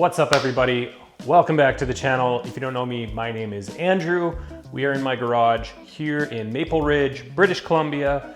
What's up everybody? Welcome back to the channel. If you don't know me, my name is Andrew. We are in my garage here in Maple Ridge, British Columbia,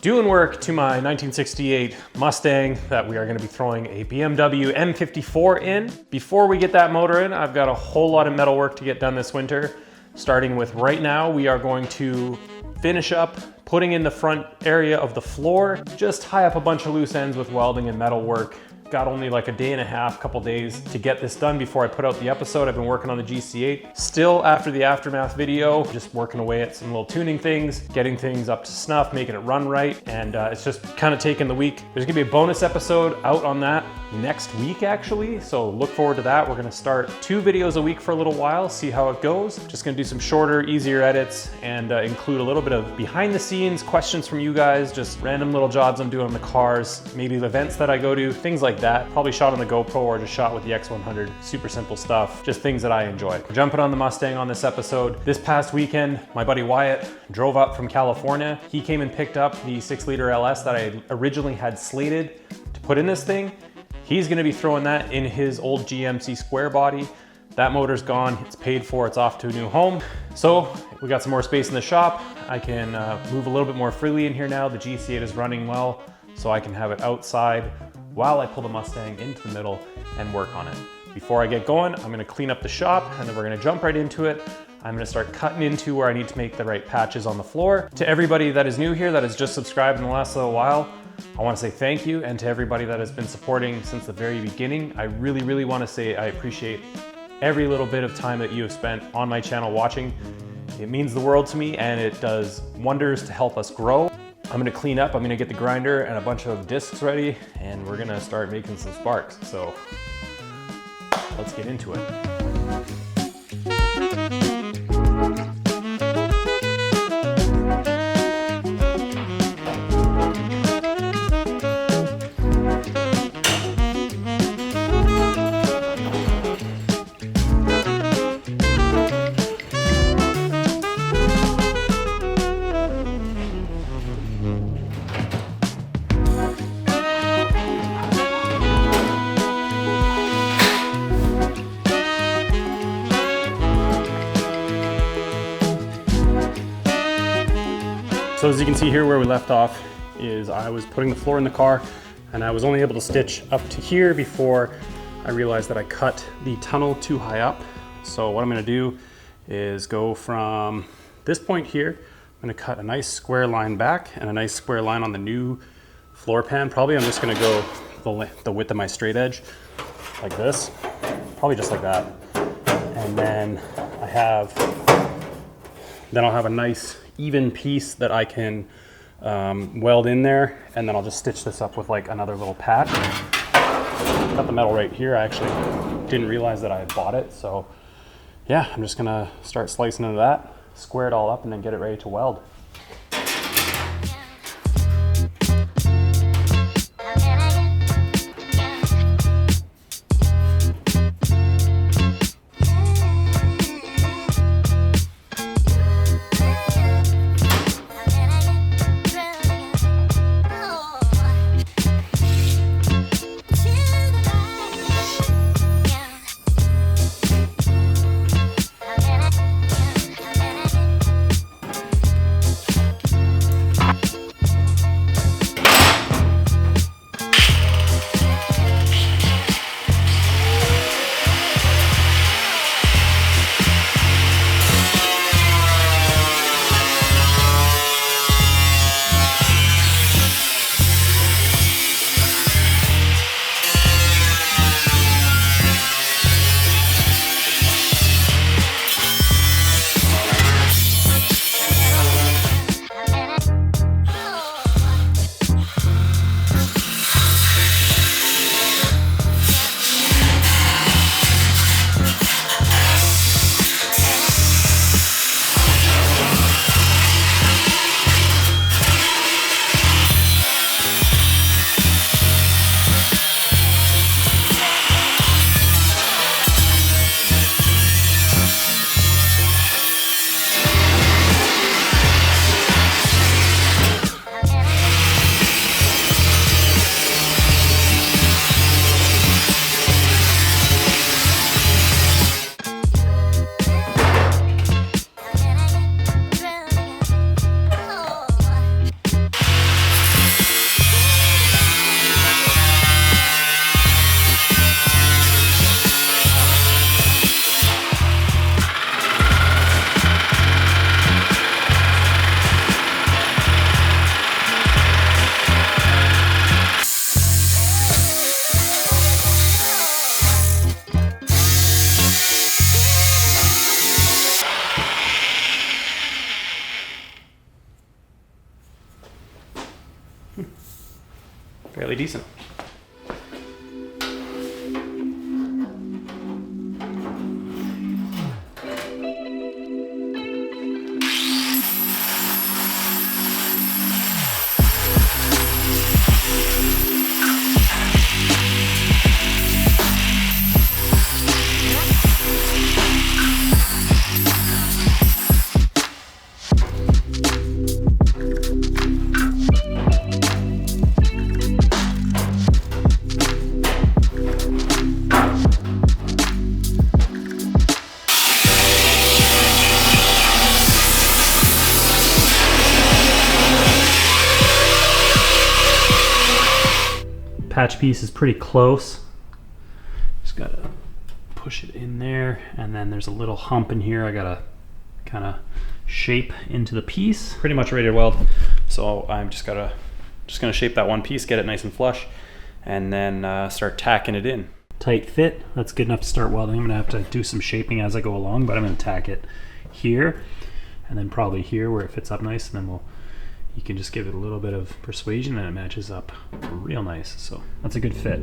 doing work to my 1968 Mustang that we are going to be throwing a BMW M54 in. Before we get that motor in, I've got a whole lot of metal work to get done this winter. Starting with right now, we are going to finish up putting in the front area of the floor, just tie up a bunch of loose ends with welding and metal work. Got only like a day and a half, couple days to get this done before I put out the episode. I've been working on the GC8. Still after the aftermath video, just working away at some little tuning things, getting things up to snuff, making it run right. And it's just kind of taking the week. There's gonna be a bonus episode out on that next week actually. So look forward to that. We're gonna start 2 videos a week for a little while, see how it goes. Just gonna do some shorter, easier edits and include a little bit of behind the scenes questions from you guys, just random little jobs I'm doing on the cars, maybe the events that I go to, things like that. Probably shot on the GoPro or just shot with the X100. Super simple stuff, just things that I enjoy. Jumping on the Mustang on this episode. This past weekend, my buddy Wyatt drove up from California. He came and picked up the 6-liter LS that I originally had slated to put in this thing. He's gonna be throwing that in his old GMC square body. That motor's gone, it's paid for, it's off to a new home. So we got some more space in the shop. I can move a little bit more freely in here now. The GC8 is running well, so I can have it outside while I pull the Mustang into the middle and work on it. Before I get going, I'm gonna clean up the shop and then we're gonna jump right into it. I'm gonna start cutting into where I need to make the right patches on the floor. To everybody that is new here, that has just subscribed in the last little while, I wanna say thank you, and to everybody that has been supporting since the very beginning, I really wanna say I appreciate every little bit of time that you have spent on my channel watching. It means the world to me and it does wonders to help us grow. I'm gonna clean up, I'm gonna get the grinder and a bunch of discs ready, and we're gonna start making some sparks. So let's get into it. So as you can see here, where we left off is I was putting the floor in the car and I was only able to stitch up to here before I realized that I cut the tunnel too high up. So what I'm gonna do is go from this point here, I'm gonna cut a nice square line back and a nice square line on the new floor pan. Probably I'm just gonna go the width of my straight edge like this, probably just like that. And then I'll have a nice even piece that I can weld in there, and then I'll just stitch this up with like another little patch. Got the metal right here. I actually didn't realize that I had bought it, so yeah, I'm just gonna start slicing into that, square it all up, and then get it ready to weld. Fairly decent. Patch piece is pretty close. Just gotta push it in there, and then there's a little hump in here I gotta kind of shape into the piece. Pretty much ready to weld, so I'm just gonna shape that one piece, get it nice and flush, and then start tacking it in. Tight fit, that's good enough to start welding. I'm gonna have to do some shaping as I go along, but I'm gonna tack it here, and then probably here where it fits up nice, and then you can just give it a little bit of persuasion and it matches up real nice. So that's a good fit.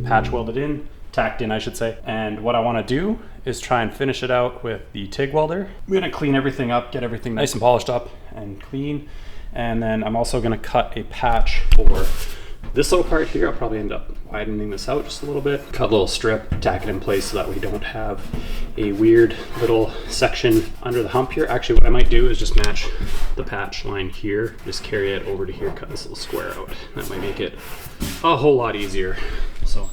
Patch welded in, tacked in I should say, and what I want to do is try and finish it out with the TIG welder. I'm going to clean everything up, get everything nice and polished up and clean, and then I'm also going to cut a patch for this little part here. I'll probably end up widening this out just a little bit, cut a little strip, tack it in place so that we don't have a weird little section under the hump here. Actually, what I might do is just match the patch line here, just carry it over to here, cut this little square out. That might make it a whole lot easier. So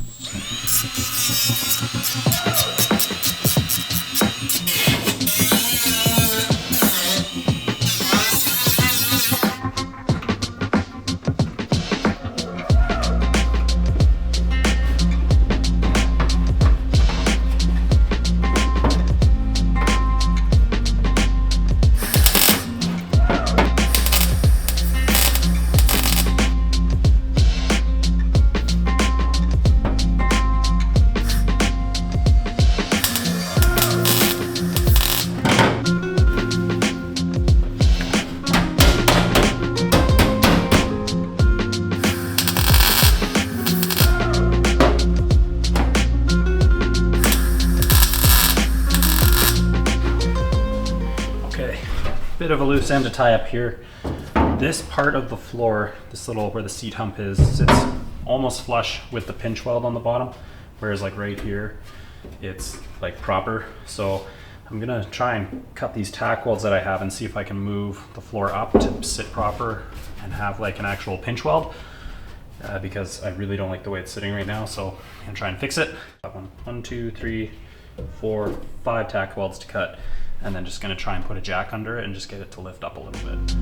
bit of a loose end to tie up here. This part of the floor, this little where the seat hump is, sits almost flush with the pinch weld on the bottom, whereas like right here it's like proper. So I'm gonna try and cut these tack welds that I have and see if I can move the floor up to sit proper and have like an actual pinch weld, because I really don't like the way it's sitting right now. So I'm gonna try and fix it. One, two, three, 4, 5 tack welds to cut, and then just gonna try and put a jack under it and just get it to lift up a little bit.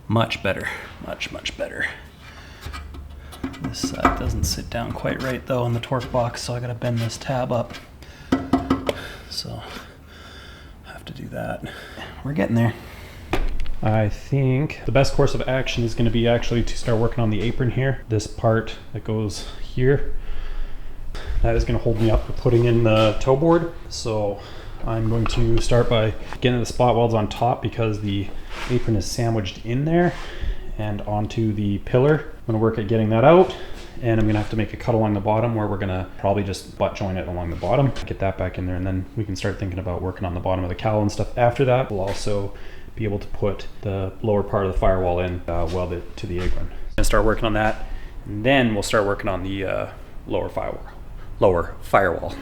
Much better, much better. This side doesn't sit down quite right though in the torque box, so I gotta bend this tab up. So have to do that. We're getting there. I think the best course of action is going to be actually to start working on the apron here. This part that goes here, that is going to hold me up for putting in the toe board. So I'm going to start by getting the spot welds on top because the apron is sandwiched in there and onto the pillar. I'm going to work at getting that out, and I'm going to have to make a cut along the bottom where we're going to probably just butt joint it along the bottom, get that back in there, and then we can start thinking about working on the bottom of the cowl and stuff after that. We'll also be able to put the lower part of the firewall in, weld it to the apron. And start working on that, and then we'll start working on the lower firewall.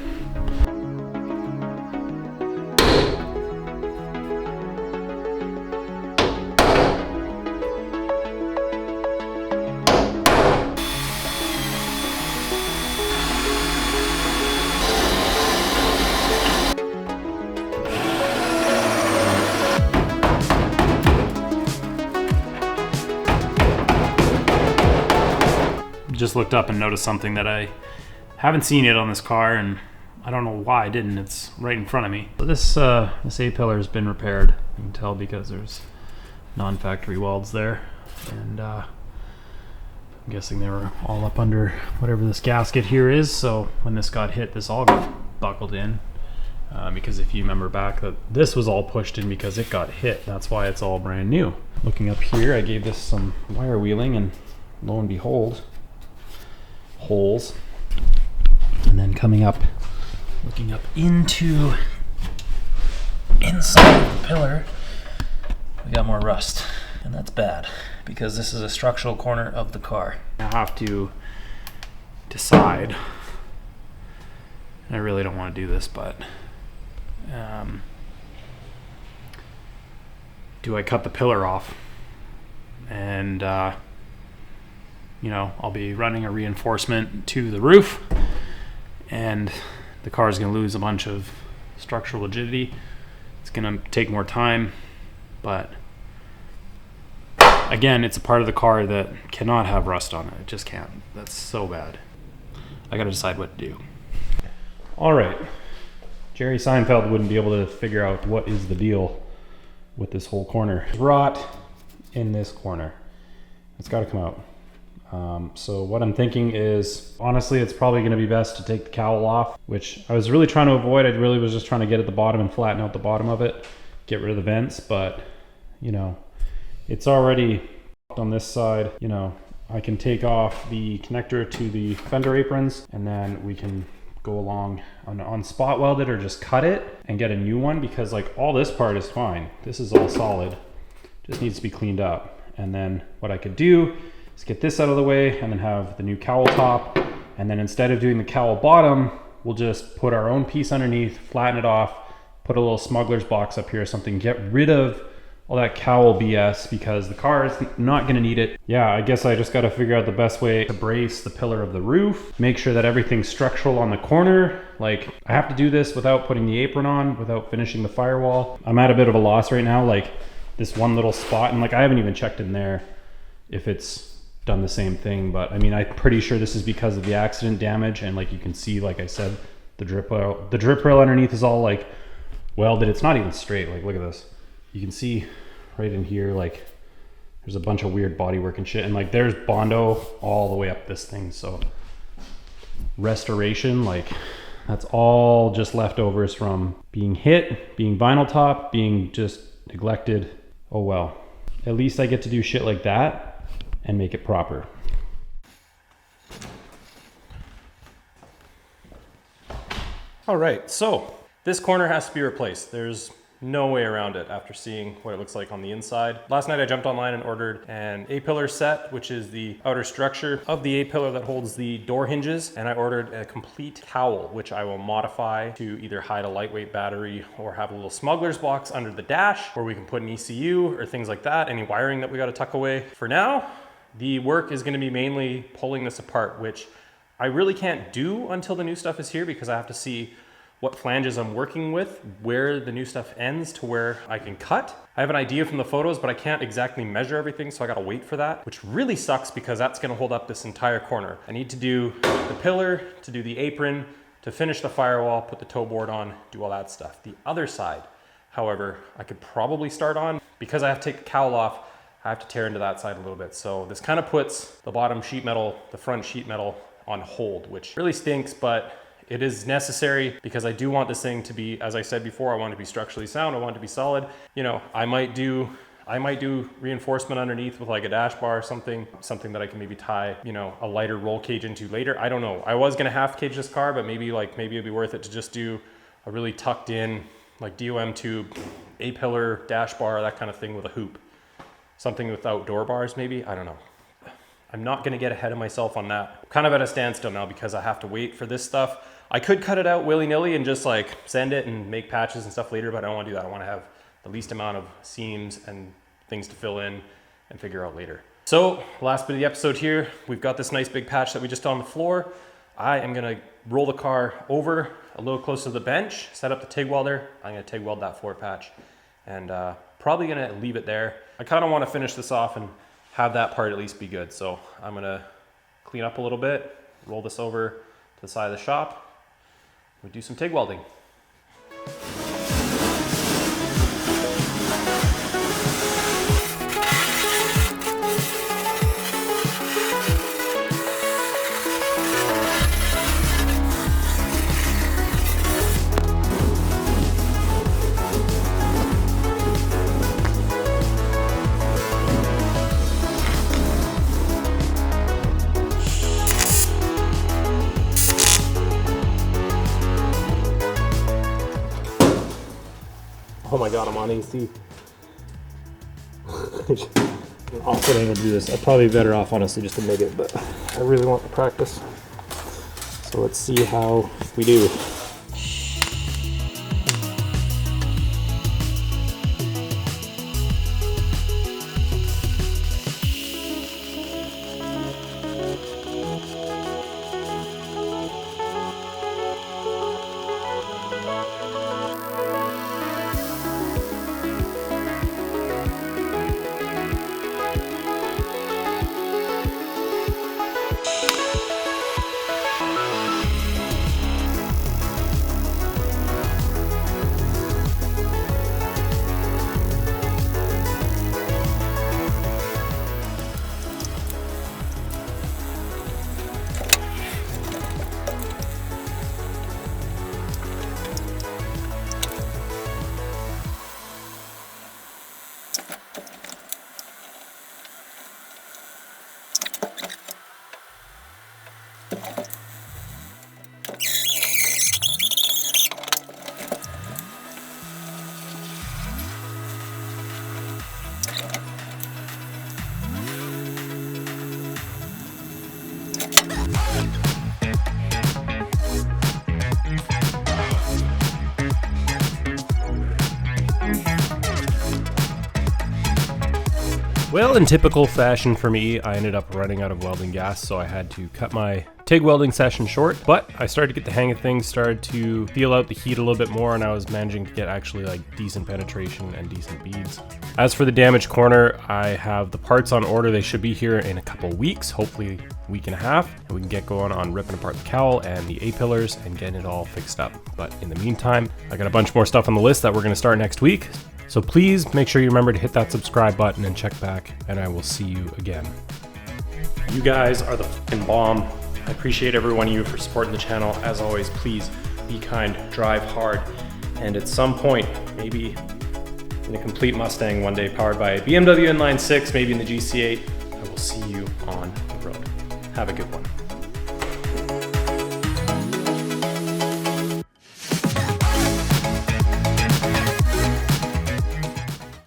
Just looked up and noticed something that I haven't seen it on this car, and I don't know why I didn't. It's right in front of me. So this A-pillar has been repaired. You can tell because there's non-factory welds there, and I'm guessing they were all up under whatever this gasket here is. So when this got hit, this all got buckled in, because if you remember back, that this was all pushed in because it got hit. That's why it's all brand new. Looking up here, I gave this some wire wheeling, and lo and behold, holes. And then coming up, looking up into inside of the pillar, we got more rust, and that's bad because this is a structural corner of the car. I have to decide, and I really don't want to do this, but do I cut the pillar off and you know, I'll be running a reinforcement to the roof, and the car is going to lose a bunch of structural rigidity. It's going to take more time, but again, it's a part of the car that cannot have rust on it. It just can't. That's so bad. I got to decide what to do. All right. Jerry Seinfeld wouldn't be able to figure out what is the deal with this whole corner. Rot in this corner. It's got to come out. So what I'm thinking is, honestly, it's probably going to be best to take the cowl off, which I was really trying to avoid. I really was just trying to get at the bottom and flatten out the bottom of it, get rid of the vents, but you know, it's already on this side. You know, I can take off the connector to the fender aprons, and then we can go along on spot weld it or just cut it and get a new one, because like all this part is fine. This is all solid, just needs to be cleaned up. And then what I could do, let's get this out of the way and then have the new cowl top. And then instead of doing the cowl bottom, we'll just put our own piece underneath, flatten it off, put a little smuggler's box up here or something, get rid of all that cowl BS because the car is not gonna need it. Yeah, I guess I just gotta figure out the best way to brace the pillar of the roof, make sure that everything's structural on the corner. Like, I have to do this without putting the apron on, without finishing the firewall. I'm at a bit of a loss right now, like this one little spot, and like I haven't even checked in there if it's done the same thing, but I mean, I'm pretty sure this is because of the accident damage. And like you can see, like I said, the drip rail underneath is all like welded. It's not even straight. Like, look at this. You can see right in here, like there's a bunch of weird bodywork and shit, and like there's Bondo all the way up this thing. So restoration, like that's all just leftovers from being hit, being vinyl top, being just neglected. Oh well, at least I get to do shit like that and make it proper. All right, so this corner has to be replaced. There's no way around it after seeing what it looks like on the inside. Last night I jumped online and ordered an A-pillar set, which is the outer structure of the A-pillar that holds the door hinges. And I ordered a complete cowl, which I will modify to either hide a lightweight battery or have a little smuggler's box under the dash, where we can put an ECU or things like that, any wiring that we gotta tuck away. For now, the work is gonna be mainly pulling this apart, which I really can't do until the new stuff is here because I have to see what flanges I'm working with, where the new stuff ends to where I can cut. I have an idea from the photos, but I can't exactly measure everything, so I gotta wait for that, which really sucks because that's gonna hold up this entire corner. I need to do the pillar, to do the apron, to finish the firewall, put the toe board on, do all that stuff. The other side, however, I could probably start on. Because I have to take the cowl off, I have to tear into that side a little bit. So this kind of puts the bottom sheet metal, the front sheet metal on hold, which really stinks, but it is necessary because I do want this thing to be, as I said before, I want it to be structurally sound, I want it to be solid. You know, I might do reinforcement underneath with like a dash bar or something that I can maybe tie, you know, a lighter roll cage into later. I don't know. I was gonna half cage this car, but maybe it'd be worth it to just do a really tucked in, like DOM tube, A-pillar, dash bar, that kind of thing with a hoop. Something without door bars maybe, I don't know. I'm not gonna get ahead of myself on that. I'm kind of at a standstill now because I have to wait for this stuff. I could cut it out willy-nilly and just like send it and make patches and stuff later, but I don't wanna do that. I wanna have the least amount of seams and things to fill in and figure out later. So last bit of the episode here, we've got this nice big patch that we just did on the floor. I am gonna roll the car over a little closer to the bench, set up the TIG welder. I'm gonna TIG weld that floor patch and probably gonna leave it there. I kinda wanna finish this off and have that part at least be good. So I'm gonna clean up a little bit, roll this over to the side of the shop. We do some TIG welding. Oh my God, I'm on AC. Awful to do this. I'd probably be better off, honestly, just to make it, but I really want to practice. So let's see how we do. Well, in typical fashion for me, I ended up running out of welding gas, so I had to cut my TIG welding session short, but I started to get the hang of things, started to feel out the heat a little bit more, and I was managing to get actually like decent penetration and decent beads. As for the damaged corner, I have the parts on order. They should be here in a couple weeks, hopefully a week and a half, and we can get going on ripping apart the cowl and the A-pillars and getting it all fixed up. But in the meantime, I got a bunch more stuff on the list that we're gonna start next week. So please make sure you remember to hit that subscribe button and check back, and I will see you again. You guys are the fucking bomb. I appreciate every one of you for supporting the channel. As always, please be kind, drive hard, and at some point, maybe in a complete Mustang one day powered by a BMW inline 6, maybe in the GC8, I will see you on the road. Have a good one.